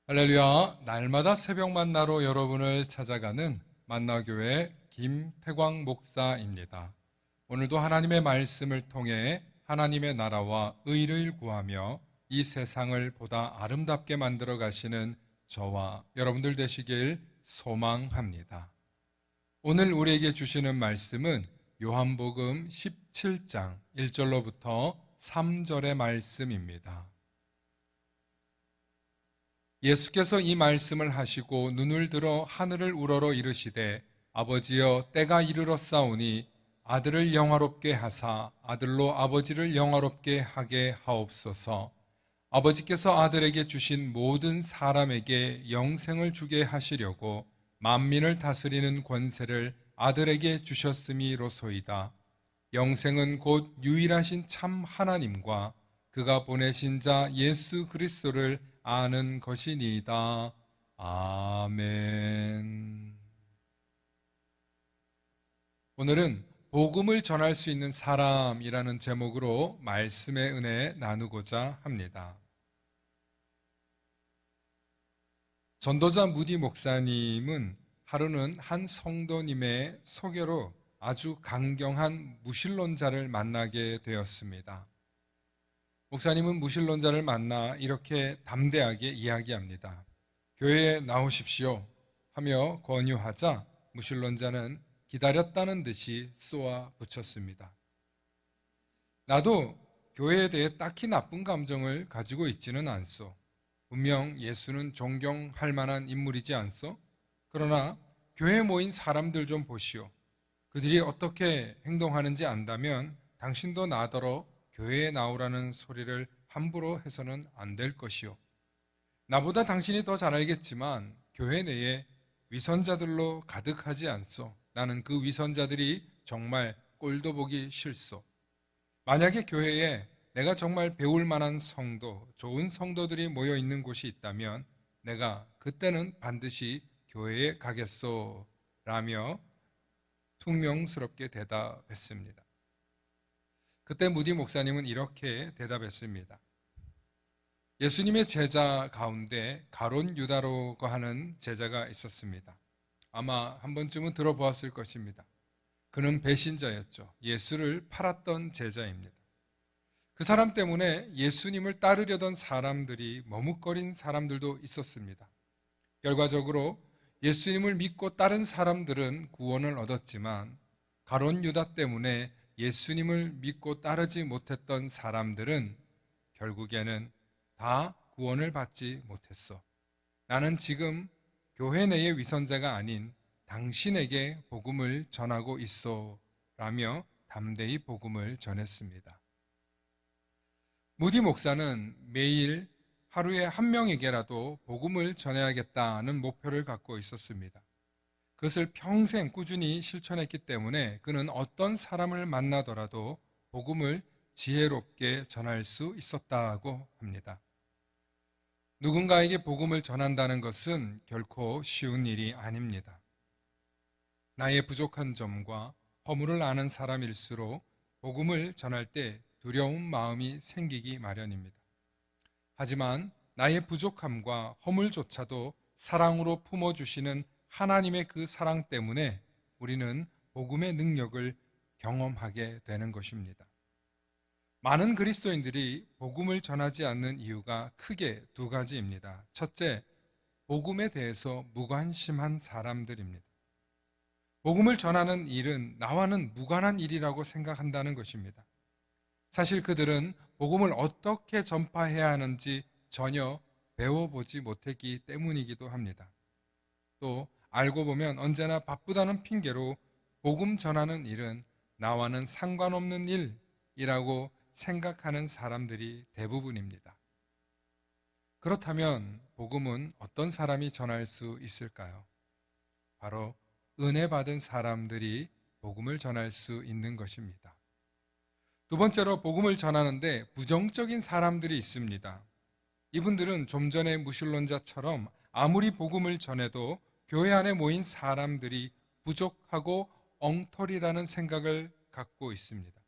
할렐루야, 날마다 새벽 만나로 여러분을 찾아가는 만나교회 김태광 목사입니다. 오늘도 하나님의 말씀을 통해 하나님의 나라와 의를 구하며 이 세상을 보다 아름답게 만들어 가시는 저와 여러분들 되시길 소망합니다. 오늘 우리에게 주시는 말씀은 요한복음 17장 1절로부터 3절의 말씀입니다. 예수께서 이 말씀을 하시고 눈을 들어 하늘을 우러러 이르시되 아버지여 때가 이르렀사오니 아들을 영화롭게 하사 아들로 아버지를 영화롭게 하게 하옵소서. 아버지께서 아들에게 주신 모든 사람에게 영생을 주게 하시려고 만민을 다스리는 권세를 아들에게 주셨음이로소이다. 영생은 곧 유일하신 참 하나님과 그가 보내신 자 예수 그리스도를 아는 것이니이다. 아멘. 오늘은 복음을 전할 수 있는 사람이라는 제목으로 말씀의 은혜 나누고자 합니다. 전도자 무디 목사님은 하루는 한 성도님의 소개로 아주 강경한 무신론자를 만나게 되었습니다. 목사님은 무신론자를 만나 이렇게 담대하게 이야기합니다. 교회에 나오십시오 하며 권유하자 무신론자는 기다렸다는 듯이 쏘아 붙였습니다. 나도 교회에 대해 딱히 나쁜 감정을 가지고 있지는 않소. 분명 예수는 존경할 만한 인물이지 않소? 그러나 교회에 모인 사람들 좀 보시오. 그들이 어떻게 행동하는지 안다면 당신도 나더러 교회에 나오라는 소리를 함부로 해서는 안 될 것이요. 나보다 당신이 더 잘 알겠지만 교회 내에 위선자들로 가득하지 않소. 나는 그 위선자들이 정말 꼴도 보기 싫소. 만약에 교회에 내가 정말 배울 만한 성도, 좋은 성도들이 모여 있는 곳이 있다면 내가 그때는 반드시 교회에 가겠소 라며 퉁명스럽게 대답했습니다. 그때 무디 목사님은 이렇게 대답했습니다. 예수님의 제자 가운데 가론 유다라고 하는 제자가 있었습니다. 아마 한 번쯤은 들어보았을 것입니다. 그는 배신자였죠. 예수를 팔았던 제자입니다. 그 사람 때문에 예수님을 따르려던 사람들이 머뭇거린 사람들도 있었습니다. 결과적으로 예수님을 믿고 따른 사람들은 구원을 얻었지만 가론 유다 때문에 예수님을 믿고 따르지 못했던 사람들은 결국에는 다 구원을 받지 못했어. 나는 지금 교회 내의 위선자가 아닌 당신에게 복음을 전하고 있어 라며 담대히 복음을 전했습니다. 무디 목사는 매일 하루에 한 명에게라도 복음을 전해야겠다는 목표를 갖고 있었습니다. 그것을 평생 꾸준히 실천했기 때문에 그는 어떤 사람을 만나더라도 복음을 지혜롭게 전할 수 있었다고 합니다. 누군가에게 복음을 전한다는 것은 결코 쉬운 일이 아닙니다. 나의 부족한 점과 허물을 아는 사람일수록 복음을 전할 때 두려운 마음이 생기기 마련입니다. 하지만 나의 부족함과 허물조차도 사랑으로 품어주시는 하나님의 그 사랑 때문에 우리는 복음의 능력을 경험하게 되는 것입니다. 많은 그리스도인들이 복음을 전하지 않는 이유가 크게 두 가지입니다. 첫째, 복음에 대해서 무관심한 사람들입니다. 복음을 전하는 일은 나와는 무관한 일이라고 생각한다는 것입니다. 사실 그들은 복음을 어떻게 전파해야 하는지 전혀 배워보지 못했기 때문이기도 합니다. 또 알고 보면 언제나 바쁘다는 핑계로 복음 전하는 일은 나와는 상관없는 일이라고 생각하는 사람들이 대부분입니다. 그렇다면 복음은 어떤 사람이 전할 수 있을까요? 바로 은혜 받은 사람들이 복음을 전할 수 있는 것입니다. 두 번째로 복음을 전하는데 부정적인 사람들이 있습니다. 이분들은 좀 전에 무신론자처럼 아무리 복음을 전해도 교회 안에 모인 사람들이 부족하고 엉터리라는 생각을 갖고 있습니다.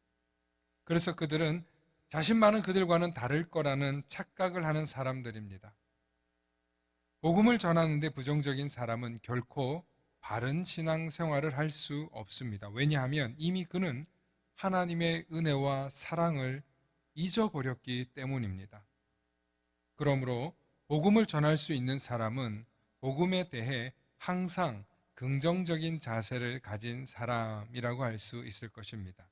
그래서 그들은 자신만은 그들과는 다를 거라는 착각을 하는 사람들입니다. 복음을 전하는데 부정적인 사람은 결코 바른 신앙 생활을 할 수 없습니다. 왜냐하면 이미 그는 하나님의 은혜와 사랑을 잊어버렸기 때문입니다. 그러므로 복음을 전할 수 있는 사람은 복음에 대해 항상 긍정적인 자세를 가진 사람이라고 할 수 있을 것입니다.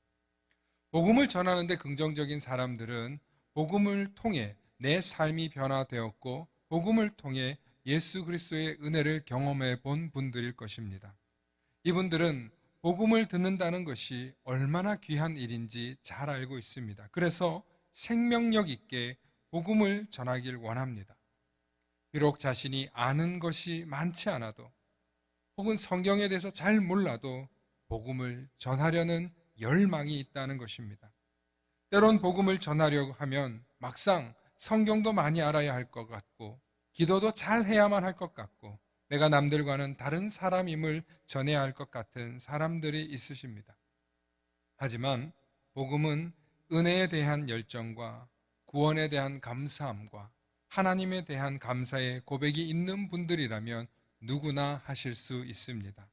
복음을 전하는데 긍정적인 사람들은 복음을 통해 내 삶이 변화되었고 복음을 통해 예수 그리스도의 은혜를 경험해 본 분들일 것입니다. 이분들은 복음을 듣는다는 것이 얼마나 귀한 일인지 잘 알고 있습니다. 그래서 생명력 있게 복음을 전하길 원합니다. 비록 자신이 아는 것이 많지 않아도 혹은 성경에 대해서 잘 몰라도 복음을 전하려는 열망이 있다는 것입니다. 때론 복음을 전하려고 하면 막상 성경도 많이 알아야 할 것 같고 기도도 잘 해야만 할 것 같고 내가 남들과는 다른 사람임을 전해야 할 것 같은 사람들이 있으십니다. 하지만 복음은 은혜에 대한 열정과 구원에 대한 감사함과 하나님에 대한 감사의 고백이 있는 분들이라면 누구나 하실 수 있습니다.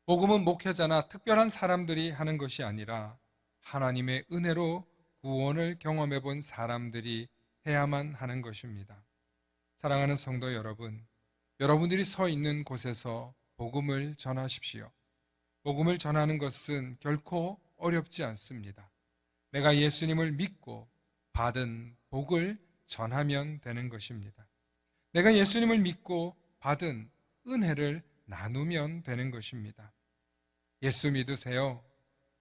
복음은 목회자나 특별한 사람들이 하는 것이 아니라 하나님의 은혜로 구원을 경험해 본 사람들이 해야만 하는 것입니다. 사랑하는 성도 여러분, 여러분들이 서 있는 곳에서 복음을 전하십시오. 복음을 전하는 것은 결코 어렵지 않습니다. 내가 예수님을 믿고 받은 복을 전하면 되는 것입니다. 내가 예수님을 믿고 받은 은혜를 나누면 되는 것입니다. 예수 믿으세요.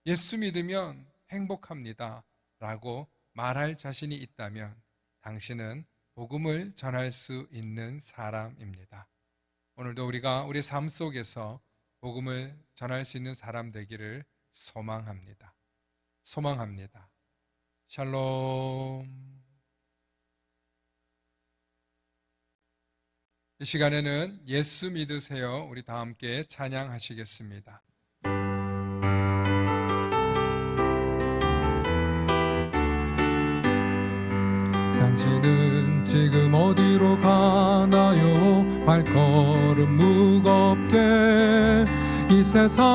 예수 믿으면 행복합니다. 라고 말할 자신이 있다면 당신은 복음을 전할 수 있는 사람입니다. 오늘도 우리가 우리 삶 속에서 복음을 전할 수 있는 사람 되기를 소망합니다. 소망합니다. 샬롬. 이 시간에는 예수 믿으세요. 우리 다 함께 찬양하시겠습니다. 당신은 지금 어디로 가나요? 발걸음 무겁게 이 세상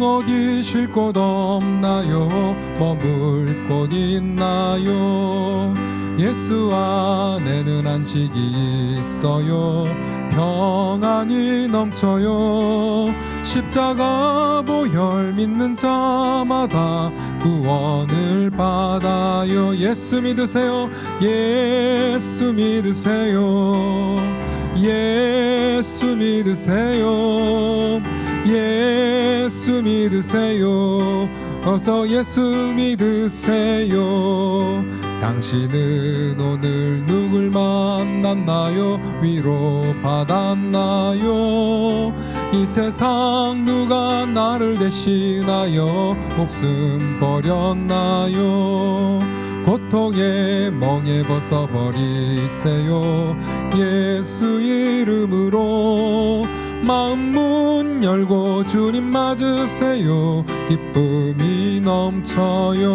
어디 쉴 곳 없나요? 머물 곳 있나요? 예수 안에는 안식이 있어요. 평안이 넘쳐요. 십자가 보혈 믿는 자마다 구원을 받아요. 예수 믿으세요. 예수 믿으세요. 예수 믿으세요. 예수 믿으세요. 어서 예수 믿으세요. 당신은 오늘 누굴 만났나요? 위로 받았나요? 이 세상 누가 나를 대신하여 목숨 버렸나요? 고통의 멍에 벗어버리세요. 예수 이름으로 마음 문 열고 주님 맞으세요. 기쁨이 넘쳐요.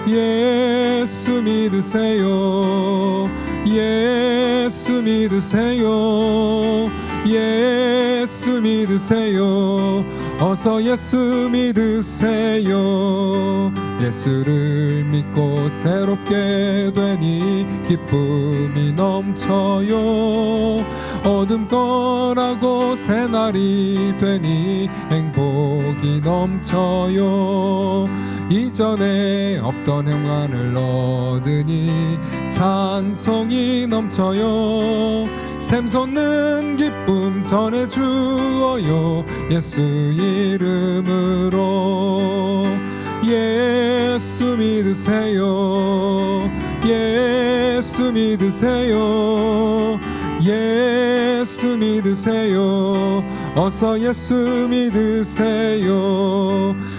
예수 믿으세요. 예수 믿으세요. 예수 믿으세요. 어서 예수 믿으세요. 예수를 믿고 새롭게 되니 기쁨이 넘쳐요. 어둠 떠나고 새날이 되니 행복이 넘쳐요. 이전에 없던 평안을 얻으니 찬송이 넘쳐요. 샘솟는 기쁨 전해주어요. 예수 이름으로 예수 믿으세요. 예수 믿으세요. 예수 믿으세요. 어서 예수 믿으세요.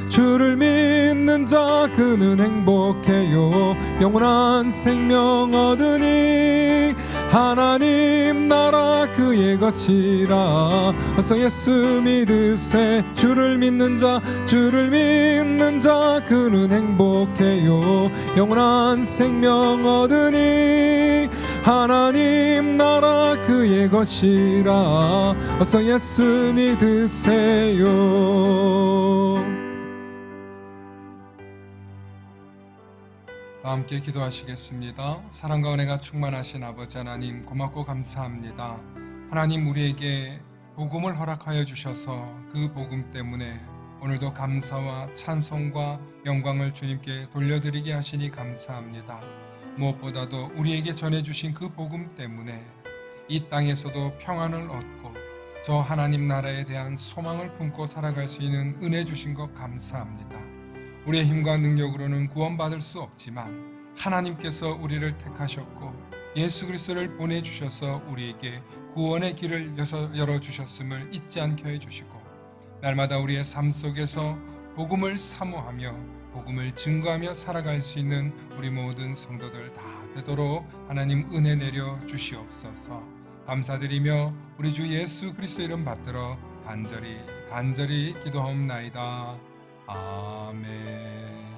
주를 믿는 자 그는 행복해요. 영원한 생명 얻으니 하나님 나라 그의 것이라. 어서 예수 믿으세. 주를 믿는 자 그는 행복해요. 영원한 생명 얻으니 하나님 나라 그의 것이라. 어서 예수 믿으세요. 다 함께 기도하시겠습니다. 사랑과 은혜가 충만하신 아버지 하나님, 고맙고 감사합니다. 하나님, 우리에게 복음을 허락하여 주셔서 그 복음 때문에 오늘도 감사와 찬송과 영광을 주님께 돌려드리게 하시니 감사합니다. 무엇보다도 우리에게 전해주신 그 복음 때문에 이 땅에서도 평안을 얻고 저 하나님 나라에 대한 소망을 품고 살아갈 수 있는 은혜 주신 것 감사합니다. 우리의 힘과 능력으로는 구원받을 수 없지만 하나님께서 우리를 택하셨고 예수 그리스도를 보내주셔서 우리에게 구원의 길을 열어주셨음을 잊지 않게 해주시고, 날마다 우리의 삶 속에서 복음을 사모하며 복음을 증거하며 살아갈 수 있는 우리 모든 성도들 다 되도록 하나님 은혜 내려 주시옵소서. 감사드리며 우리 주 예수 그리스도 이름 받들어 간절히 기도하옵나이다. 아멘.